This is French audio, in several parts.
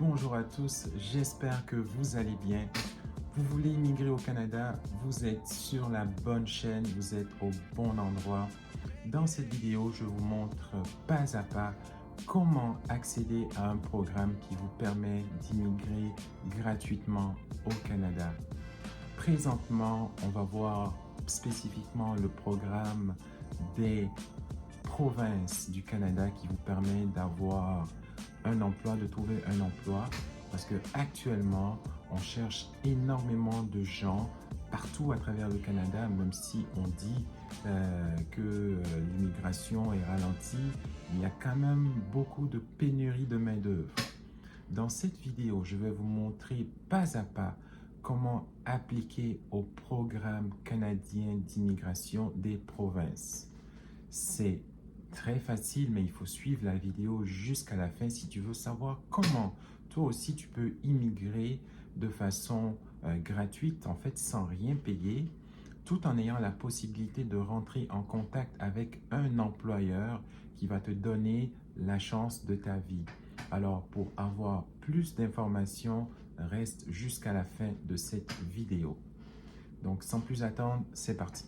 Bonjour à tous, j'espère que vous allez bien. Vous voulez immigrer au Canada, vous êtes sur la bonne chaîne, vous êtes au bon endroit. Dans cette vidéo, je vous montre pas à pas comment accéder à un programme qui vous permet d'immigrer gratuitement au Canada. Présentement, on va voir spécifiquement le programme des provinces du Canada qui vous permet d'avoir un emploi, de trouver un emploi, parce que actuellement on cherche énormément de gens partout à travers le Canada, même si on dit que l'immigration est ralentie, il y a quand même beaucoup de pénurie de main-d'œuvre. Dans cette vidéo, je vais vous montrer pas à pas comment appliquer au programme canadien d'immigration des provinces. C'est très facile, mais il faut suivre la vidéo jusqu'à la fin si tu veux savoir comment toi aussi tu peux immigrer de façon gratuite, en fait sans rien payer, tout en ayant la possibilité de rentrer en contact avec un employeur qui va te donner la chance de ta vie. Alors, pour avoir plus d'informations, reste jusqu'à la fin de cette vidéo. Donc, sans plus attendre, c'est parti.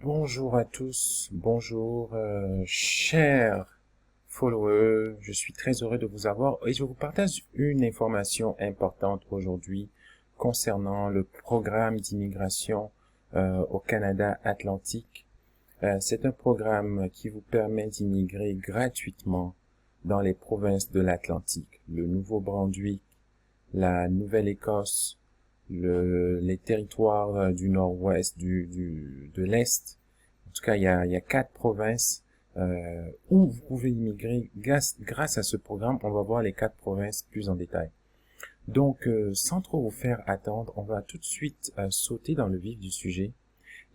Bonjour à tous, bonjour chers followers, je suis très heureux de vous avoir et je vous partage une information importante aujourd'hui concernant le programme d'immigration au Canada Atlantique. C'est un programme qui vous permet d'immigrer gratuitement dans les provinces de l'Atlantique, le Nouveau-Brunswick, la Nouvelle-Écosse, les territoires du nord-ouest, de l'est. En tout cas, il y a 4 provinces où vous pouvez immigrer grâce à ce programme. On va voir les 4 provinces plus en détail. Donc, sans trop vous faire attendre, on va tout de suite sauter dans le vif du sujet.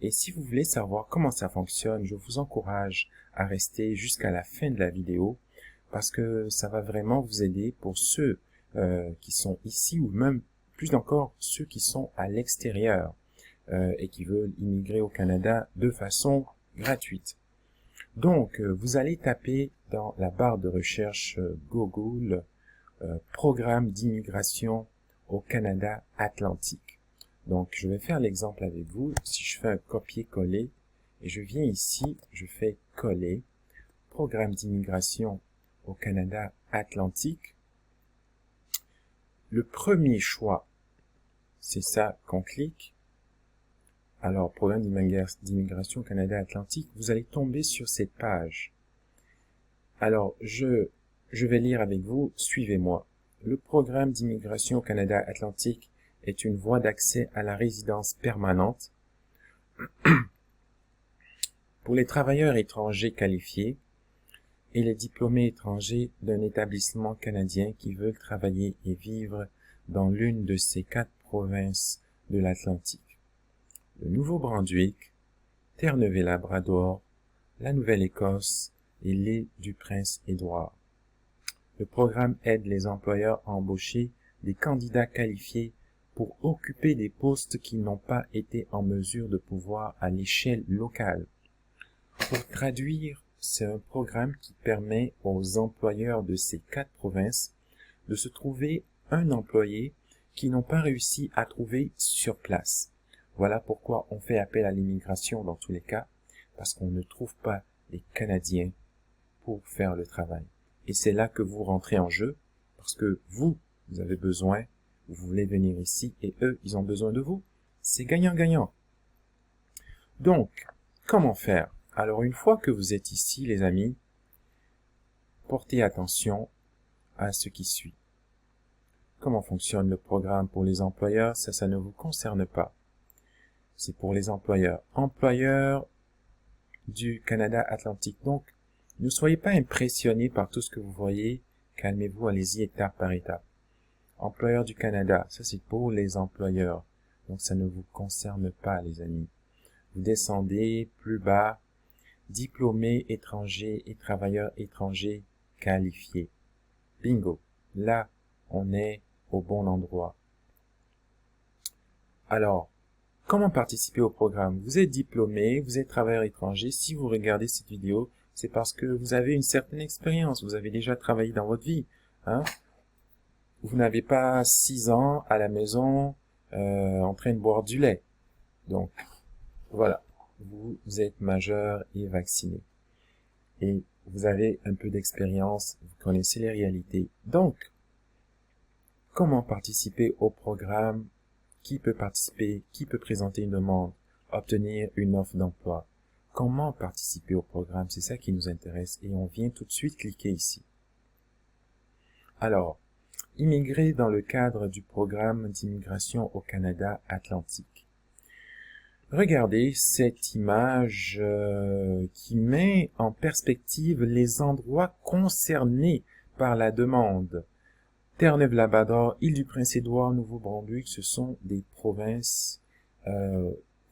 Et si vous voulez savoir comment ça fonctionne, je vous encourage à rester jusqu'à la fin de la vidéo parce que ça va vraiment vous aider pour ceux qui sont ici ou même plus encore ceux qui sont à l'extérieur et qui veulent immigrer au Canada de façon gratuite. Donc, vous allez taper dans la barre de recherche Google programme d'immigration au Canada Atlantique. Donc, je vais faire l'exemple avec vous. Si je fais un copier-coller et je viens ici, je fais coller programme d'immigration au Canada Atlantique. Le premier choix, c'est ça qu'on clique. Alors, programme d'immigration au Canada Atlantique, vous allez tomber sur cette page. Alors, je vais lire avec vous, suivez-moi. Le programme d'immigration au Canada Atlantique est une voie d'accès à la résidence permanente pour les travailleurs étrangers qualifiés et les diplômés étrangers d'un établissement canadien qui veulent travailler et vivre dans l'une de ces 4 provinces de l'Atlantique. Le Nouveau-Brunswick, Terre-Neuve-et-Labrador, la Nouvelle-Écosse et l'île du Prince-Édouard. Le programme aide les employeurs à embaucher des candidats qualifiés pour occuper des postes qu'ils n'ont pas été en mesure de pouvoir à l'échelle locale. Pour traduire, c'est un programme qui permet aux employeurs de ces 4 provinces de se trouver un employé qu'ils n'ont pas réussi à trouver sur place. Voilà pourquoi on fait appel à l'immigration dans tous les cas, parce qu'on ne trouve pas les Canadiens pour faire le travail. Et c'est là que vous rentrez en jeu, parce que vous avez besoin, vous voulez venir ici, et eux, ils ont besoin de vous. C'est gagnant-gagnant. Donc, comment faire? Alors, une fois que vous êtes ici, les amis, portez attention à ce qui suit. Comment fonctionne le programme pour les employeurs? Ça ne vous concerne pas. C'est pour les employeurs. Employeurs du Canada Atlantique. Donc, ne soyez pas impressionnés par tout ce que vous voyez. Calmez-vous, allez-y étape par étape. Employeurs du Canada, ça c'est pour les employeurs. Donc, ça ne vous concerne pas, les amis. Vous descendez plus bas. Diplômés étrangers et travailleurs étrangers qualifiés. Bingo. Là, on est au bon endroit. Alors, comment participer au programme? Vous êtes diplômé, vous êtes travailleur étranger. Si vous regardez cette vidéo, c'est parce que vous avez une certaine expérience. Vous avez déjà travaillé dans votre vie. Hein? vous n'avez pas 6 ans à la maison en train de boire du lait. Donc, voilà, vous êtes majeur et vacciné. Et vous avez un peu d'expérience, vous connaissez les réalités. Donc, comment participer au programme? Qui peut participer? Qui peut présenter une demande? Obtenir une offre d'emploi? Comment participer au programme? C'est ça qui nous intéresse et on vient tout de suite cliquer ici. Alors, immigrer dans le cadre du programme d'immigration au Canada Atlantique. Regardez cette image qui met en perspective les endroits concernés par la demande. Terre-Neuve-Labrador, Île-du-Prince-Édouard, Nouveau-Brunswick, ce sont des provinces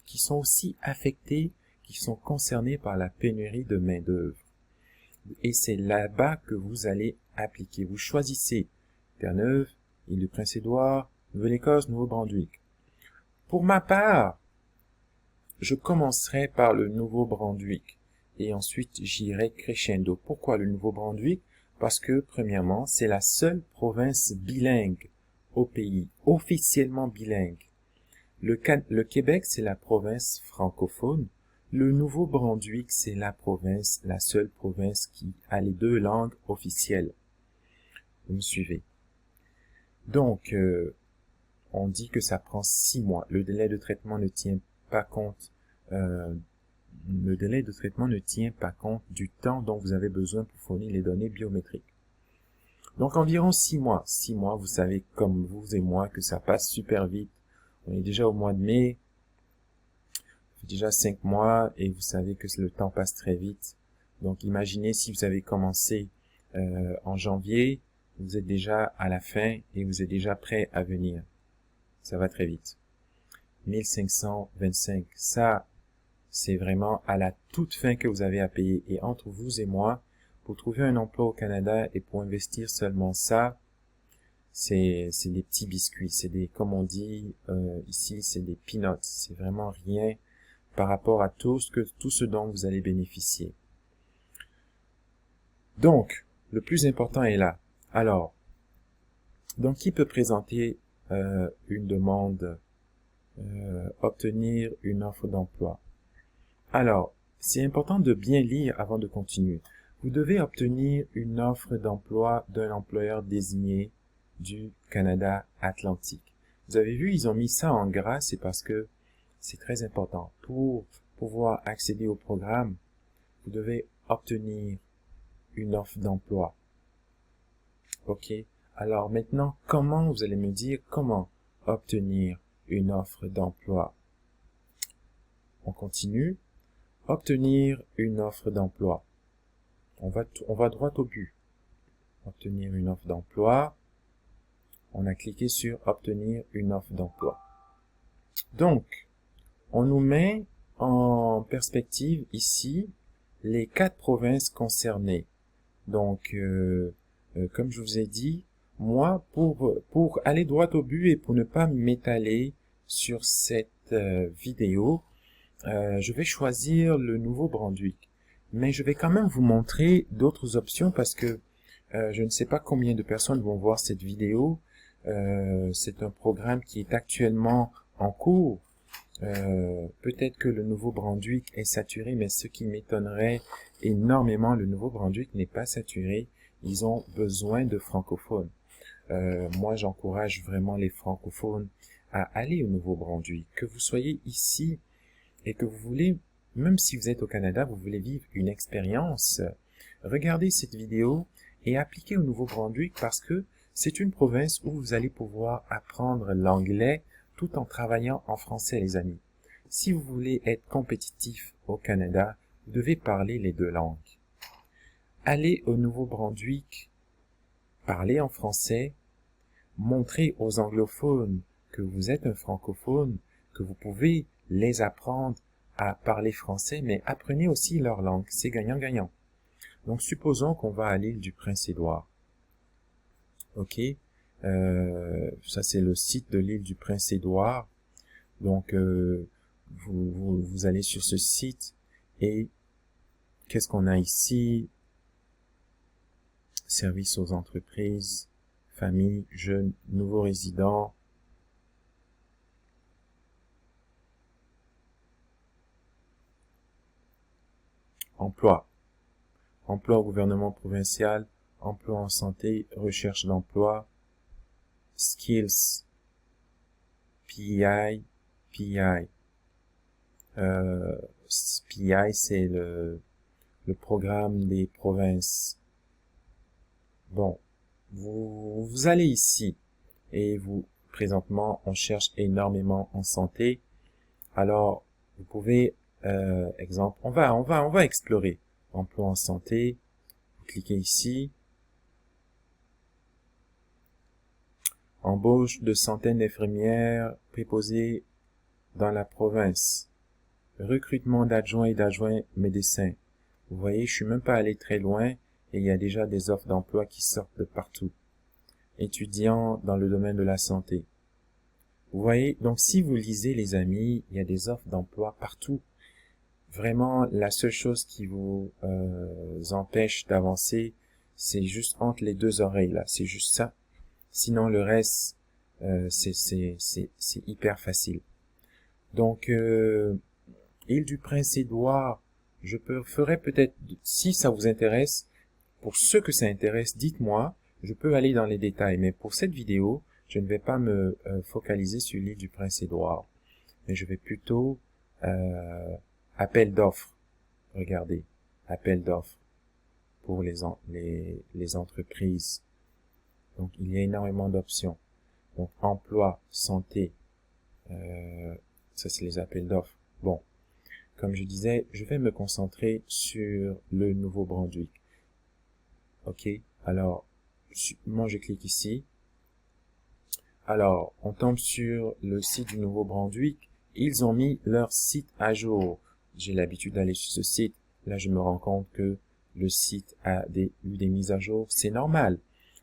qui sont aussi affectées, qui sont concernées par la pénurie de main-d'œuvre. Et c'est là-bas que vous allez appliquer. Vous choisissez Terre-Neuve, Île-du-Prince-Édouard, Nouvelle-Écosse, Nouveau-Brunswick. Pour ma part, je commencerai par le Nouveau-Brunswick et ensuite j'irai crescendo. Pourquoi le Nouveau-Brunswick? Parce que, premièrement, c'est la seule province bilingue au pays, officiellement bilingue. Le Québec, c'est la province francophone. Le Nouveau-Brunswick, c'est la seule province qui a les 2 langues officielles. Vous me suivez? Donc, on dit que ça prend 6 mois. Le délai de traitement ne tient pas compte du temps dont vous avez besoin pour fournir les données biométriques. Donc environ 6 mois. 6 mois, vous savez comme vous et moi que ça passe super vite. On est déjà au mois de mai, ça fait déjà 5 mois et vous savez que le temps passe très vite. Donc imaginez si vous avez commencé en janvier, vous êtes déjà à la fin et vous êtes déjà prêt à venir. Ça va très vite. 1525, ça, c'est vraiment à la toute fin que vous avez à payer. Et entre vous et moi, pour trouver un emploi au Canada et pour investir seulement ça, c'est des petits biscuits. C'est des, comme on dit ici, c'est des peanuts. C'est vraiment rien par rapport à tout ce dont vous allez bénéficier. Donc, le plus important est là. Alors, donc qui peut présenter une demande, obtenir une offre d'emploi? Alors, c'est important de bien lire avant de continuer. Vous devez obtenir une offre d'emploi d'un employeur désigné du Canada Atlantique. Vous avez vu, ils ont mis ça en gras, c'est parce que c'est très important. Pour pouvoir accéder au programme, vous devez obtenir une offre d'emploi. OK? Alors maintenant, vous allez me dire comment obtenir une offre d'emploi? On continue. Obtenir une offre d'emploi. On va droit au but. Obtenir une offre d'emploi. On a cliqué sur obtenir une offre d'emploi. Donc, on nous met en perspective ici les 4 provinces concernées. Donc, comme je vous ai dit, moi, pour aller droit au but et pour ne pas m'étaler sur cette vidéo, je vais choisir le Nouveau-Brunswick. Mais je vais quand même vous montrer d'autres options parce que je ne sais pas combien de personnes vont voir cette vidéo. C'est un programme qui est actuellement en cours. Peut-être que le Nouveau-Brunswick est saturé, mais ce qui m'étonnerait énormément, le Nouveau-Brunswick n'est pas saturé. Ils ont besoin de francophones. Moi, j'encourage vraiment les francophones à aller au Nouveau-Brunswick. Que vous soyez ici et que vous voulez, même si vous êtes au Canada, vous voulez vivre une expérience, regardez cette vidéo et appliquez au Nouveau-Brunswick parce que c'est une province où vous allez pouvoir apprendre l'anglais tout en travaillant en français, les amis. Si vous voulez être compétitif au Canada, vous devez parler les 2 langues. Allez au Nouveau-Brunswick, parlez en français, montrez aux anglophones que vous êtes un francophone, que vous pouvez les apprendre à parler français, mais apprenez aussi leur langue. C'est gagnant-gagnant. Donc, supposons qu'on va à l'île du Prince-Édouard. OK? Ça, c'est le site de l'île du Prince-Édouard. Donc, vous allez sur ce site et qu'est-ce qu'on a ici? Services aux entreprises, famille, jeunes, nouveaux résidents. Emploi. Emploi au gouvernement provincial, emploi en santé, recherche d'emploi, skills, PI, PI. PI, c'est le programme des provinces. Bon, vous allez ici et présentement, on cherche énormément en santé. Alors, vous pouvez, exemple, on va explorer emploi en santé. Vous cliquez ici. Embauche de centaines d'infirmières préposées dans la province. Recrutement d'adjoints et d'adjoints médecins. Vous voyez, je suis même pas allé très loin et il y a déjà des offres d'emploi qui sortent de partout. Étudiants dans le domaine de la santé. Vous voyez, donc si vous lisez les amis, il y a des offres d'emploi partout. Vraiment, la seule chose qui vous empêche d'avancer, c'est juste entre les deux oreilles là, c'est juste ça. Sinon le reste, c'est hyper facile. Donc Île-du-Prince-Édouard, ferai peut-être, si ça vous intéresse, pour ceux que ça intéresse, dites-moi, je peux aller dans les détails. Mais pour cette vidéo, je ne vais pas me focaliser sur l'île du Prince-Édouard, mais je vais plutôt appel d'offres. Regardez, appel d'offres pour les entreprises. Donc, il y a énormément d'options. Donc, emploi, santé, ça c'est les appels d'offres. Bon, comme je disais, je vais me concentrer sur le Nouveau-Brunswick. Ok, alors, moi je clique ici. Alors, on tombe sur le site du Nouveau-Brunswick. Ils ont mis leur site à jour. J'ai l'habitude d'aller sur ce site. Là, je me rends compte que le site a eu des mises à jour. C'est normal.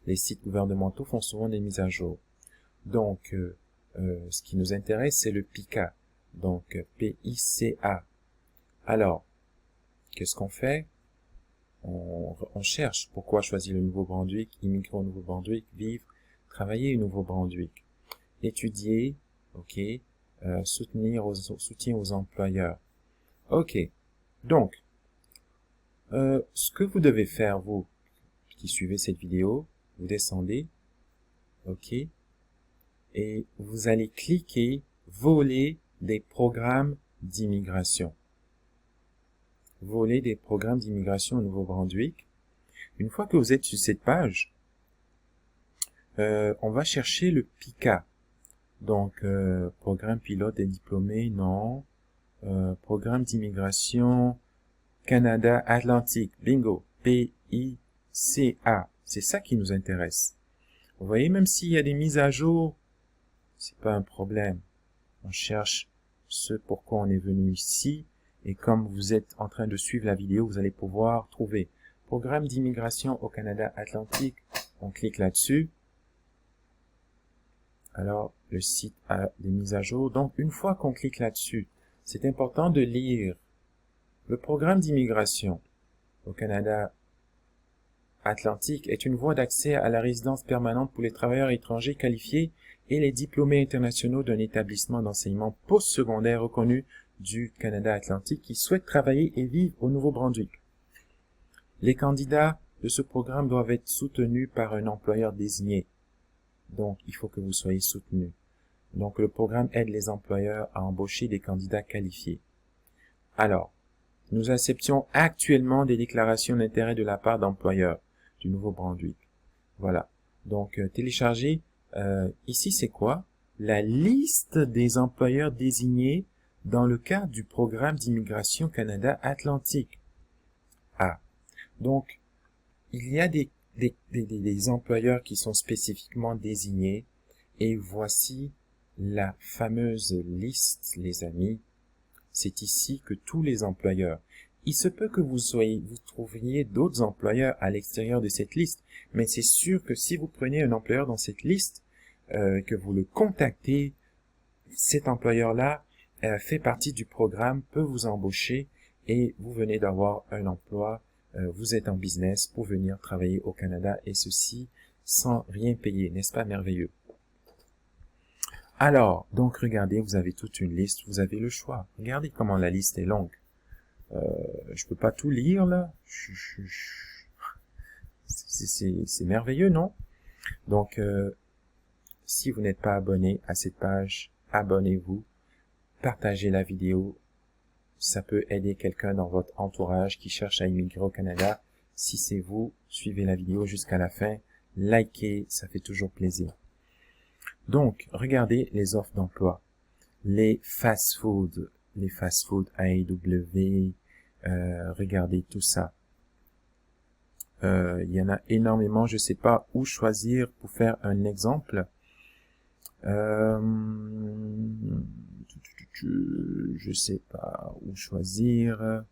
Les sites gouvernementaux font souvent des mises à jour. Donc, ce qui nous intéresse, c'est le PICA. Donc, P-I-C-A. Alors, qu'est-ce qu'on fait? On cherche pourquoi choisir le Nouveau-Brunswick, immigrer au Nouveau-Brunswick, vivre, travailler au Nouveau-Brunswick, étudier, ok, soutien aux employeurs. Ok, donc, ce que vous devez faire, vous qui suivez cette vidéo, vous descendez, ok, et vous allez cliquer voler des programmes d'immigration. Voler des programmes d'immigration au Nouveau-Brunswick. Une fois que vous êtes sur cette page, on va chercher le PICA. Donc, programme pilote des diplômés, non. Programme d'immigration Canada Atlantique, bingo, P-I-C-A. C'est ça qui nous intéresse. Vous voyez, même s'il y a des mises à jour, c'est pas un problème. On cherche ce pourquoi on est venu ici. Et comme vous êtes en train de suivre la vidéo, vous allez pouvoir trouver programme d'immigration au Canada Atlantique. On clique là-dessus. Alors, le site a des mises à jour. Donc, une fois qu'on clique là-dessus, c'est important de lire le programme d'immigration au Canada Atlantique est une voie d'accès à la résidence permanente pour les travailleurs étrangers qualifiés et les diplômés internationaux d'un établissement d'enseignement postsecondaire reconnu du Canada Atlantique qui souhaitent travailler et vivre au Nouveau-Brunswick. Les candidats de ce programme doivent être soutenus par un employeur désigné. Donc, il faut que vous soyez soutenu. Donc, le programme aide les employeurs à embaucher des candidats qualifiés. Alors, nous acceptions actuellement des déclarations d'intérêt de la part d'employeurs du Nouveau-Brunswick. Voilà. Donc, télécharger. Ici, c'est quoi? La liste des employeurs désignés dans le cadre du programme d'immigration Canada Atlantique. Ah. Donc, il y a des employeurs qui sont spécifiquement désignés et voici la fameuse liste, les amis. C'est ici que tous les employeurs. Il se peut que vous trouviez d'autres employeurs à l'extérieur de cette liste, mais c'est sûr que si vous prenez un employeur dans cette liste, que vous le contactez, cet employeur-là fait partie du programme, peut vous embaucher et vous venez d'avoir un emploi, vous êtes en business pour venir travailler au Canada et ceci, sans rien payer. N'est-ce pas merveilleux? Alors, donc regardez, vous avez toute une liste, vous avez le choix. Regardez comment la liste est longue. Je peux pas tout lire là. C'est merveilleux, non? Donc, si vous n'êtes pas abonné à cette page, abonnez-vous, partagez la vidéo. Ça peut aider quelqu'un dans votre entourage qui cherche à immigrer au Canada. Si c'est vous, suivez la vidéo jusqu'à la fin. Likez, ça fait toujours plaisir. Donc, regardez les offres d'emploi. Les fast-food AEW, regardez tout ça. Il y en a énormément, je sais pas où choisir pour faire un exemple. Je sais pas où choisir.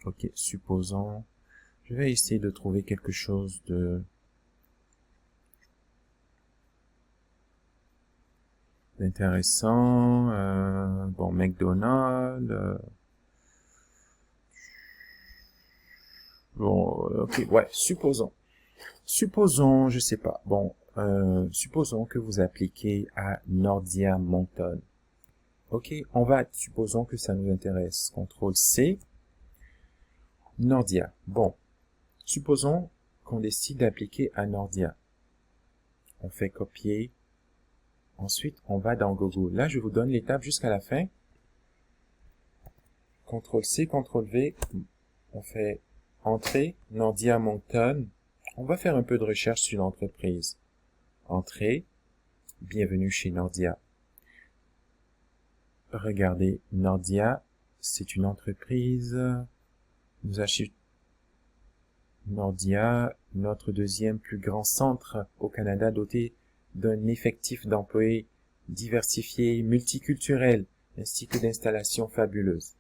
Ok, supposons. Je vais essayer de trouver quelque chose d'intéressant. Bon, McDonald's. Bon, ok, ouais, supposons. Supposons, je sais pas. Bon, supposons que vous appliquez à Nordia Moncton. Ok, supposons que ça nous intéresse. CTRL-C. Nordia. Bon, supposons qu'on décide d'appliquer à Nordia. On fait copier. Ensuite, on va dans Google. Là, je vous donne l'étape jusqu'à la fin. CTRL-C, CTRL-V. On fait entrée, Nordia Moncton. On va faire un peu de recherche sur l'entreprise. Entrée. Bienvenue chez Nordia. Regardez, Nordia, c'est une entreprise. Nous achetons Nordia, notre deuxième plus grand centre au Canada, doté d'un effectif d'employés diversifié, multiculturel, ainsi que d'installations fabuleuses.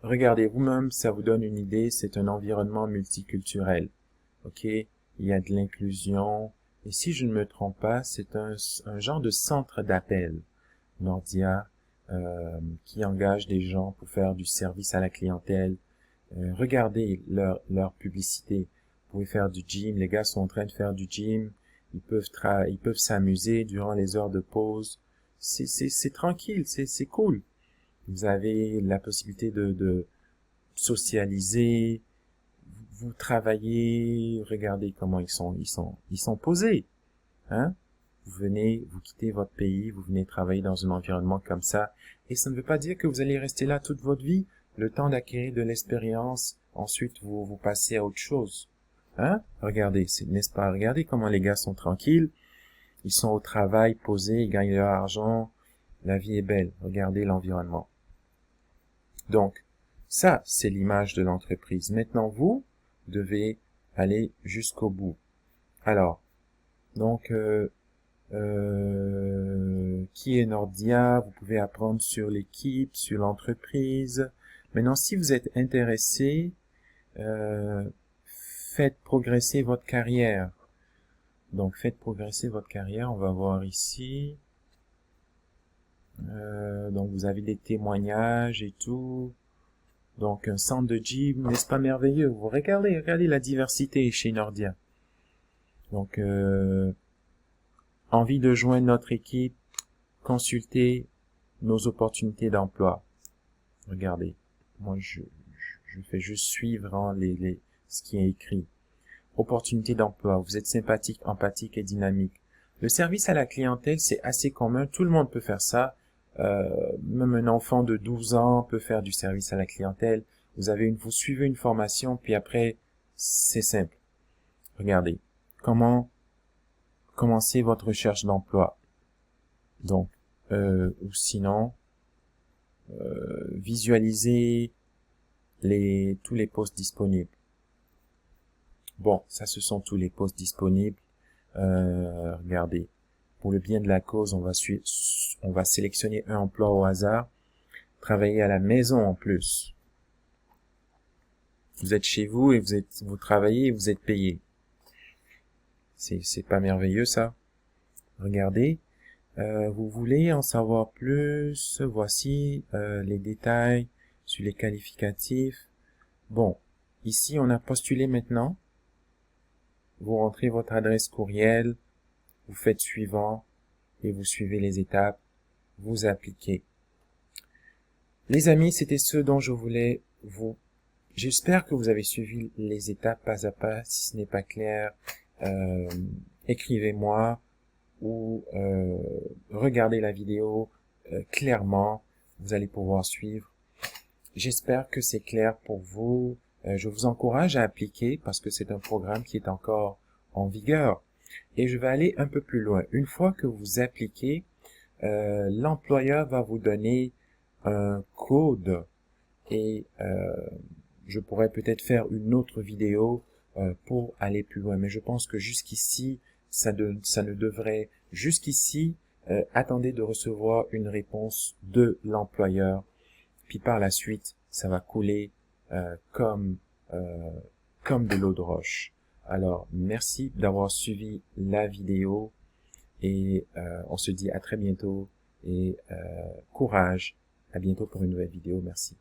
Regardez vous-même, ça vous donne une idée, c'est un environnement multiculturel. Ok, il y a de l'inclusion, et si je ne me trompe pas, c'est un genre de centre d'appel. Nordia, qui engage des gens pour faire du service à la clientèle. Regardez leur publicité. Vous pouvez faire du gym. Les gars sont en train de faire du gym. Ils peuvent s'amuser durant les heures de pause. C'est tranquille, c'est cool. Vous avez la possibilité de socialiser. Vous travaillez. Regardez comment ils sont posés, hein? Vous quittez votre pays, vous venez travailler dans un environnement comme ça, et ça ne veut pas dire que vous allez rester là toute votre vie, le temps d'acquérir de l'expérience, ensuite vous passez à autre chose. Hein? Regardez, n'est-ce pas? Regardez comment les gars sont tranquilles, ils sont au travail, posés, ils gagnent leur argent, la vie est belle, regardez l'environnement. Donc, ça, c'est l'image de l'entreprise. Maintenant, vous devez aller jusqu'au bout. Alors, donc, qui est Nordia, vous pouvez apprendre sur l'équipe, sur l'entreprise. Maintenant, si vous êtes intéressé, faites progresser votre carrière. Donc, faites progresser votre carrière. On va voir ici. Donc, vous avez des témoignages et tout. Donc, un centre de gym, n'est-ce pas merveilleux? Vous regardez la diversité chez Nordia. Donc, envie de joindre notre équipe, consultez nos opportunités d'emploi. Regardez, moi je fais juste suivre ce qui est écrit. Opportunités d'emploi, vous êtes sympathique, empathique et dynamique. Le service à la clientèle, c'est assez commun, tout le monde peut faire ça. Même un enfant de 12 ans peut faire du service à la clientèle. Vous suivez une formation, puis après, c'est simple. Regardez, comment commencer votre recherche d'emploi. Donc, ou sinon, visualisez tous les postes disponibles. Bon, ça ce sont tous les postes disponibles. Regardez, pour le bien de la cause, on va sélectionner un emploi au hasard. Travailler à la maison en plus. Vous êtes chez vous et vous travaillez et vous êtes payé. C'est pas merveilleux ça? Regardez. Vous voulez en savoir plus? Voici les détails sur les qualificatifs. Bon, Ici, on a postulé maintenant. Vous rentrez votre adresse courriel, vous faites suivant et vous suivez les étapes, vous appliquez. Les amis, c'était ce dont je voulais vous... J'espère que vous avez suivi les étapes pas à pas. Si ce n'est pas clair, écrivez-moi ou regardez la vidéo clairement. Vous allez pouvoir suivre. J'espère que c'est clair pour vous. Je vous encourage à appliquer parce que c'est un programme qui est encore en vigueur. Et je vais aller un peu plus loin. Une fois que vous appliquez, l'employeur va vous donner un code et je pourrais peut-être faire une autre vidéo pour aller plus loin. Mais je pense que jusqu'ici, ça ne devrait... Jusqu'ici, attendez de recevoir une réponse de l'employeur. Puis par la suite, ça va couler comme de l'eau de roche. Alors, merci d'avoir suivi la vidéo et on se dit à très bientôt et courage. À bientôt pour une nouvelle vidéo. Merci.